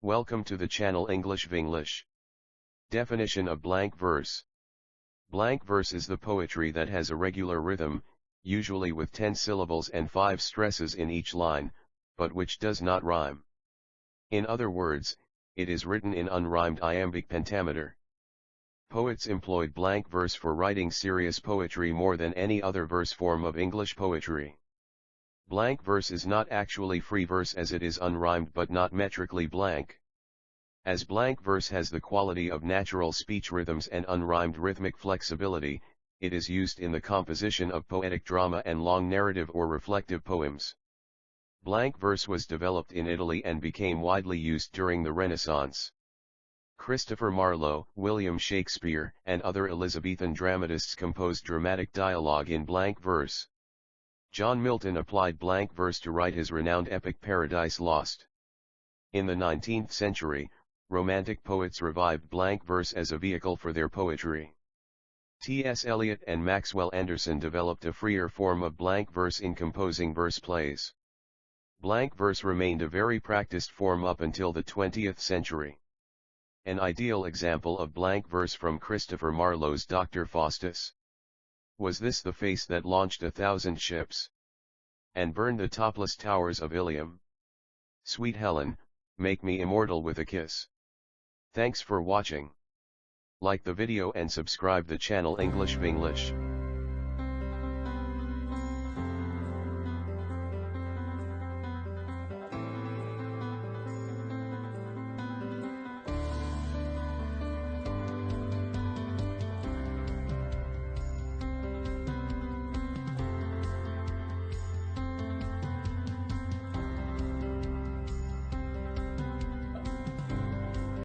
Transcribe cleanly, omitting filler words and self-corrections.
Welcome to the channel English Vinglish. Definition of blank verse. Blank verse is the poetry that has a regular rhythm, usually with 10 syllables and 5 stresses in each line, but which does not rhyme. In other words, it is written in unrhymed iambic pentameter. Poets employed blank verse for writing serious poetry more than any other verse form of English poetry. Blank verse is not actually free verse as it is unrhymed but not metrically blank. As blank verse has the quality of natural speech rhythms and unrhymed rhythmic flexibility, it is used in the composition of poetic drama and long narrative or reflective poems. Blank verse was developed in Italy and became widely used during the Renaissance. Christopher Marlowe, William Shakespeare, and other Elizabethan dramatists composed dramatic dialogue in blank verse. John Milton applied blank verse to write his renowned epic Paradise Lost. In the 19th century, Romantic poets revived blank verse as a vehicle for their poetry. T.S. Eliot and Maxwell Anderson developed a freer form of blank verse in composing verse plays. Blank verse remained a very practiced form up until the 20th century. An ideal example of blank verse from Christopher Marlowe's Dr. Faustus. Was this the face that launched 1,000 ships and burned the topless towers of Ilium? Sweet Helen, make me immortal with a kiss. Thanks for watching. Like the video and subscribe the channel English Vinglish.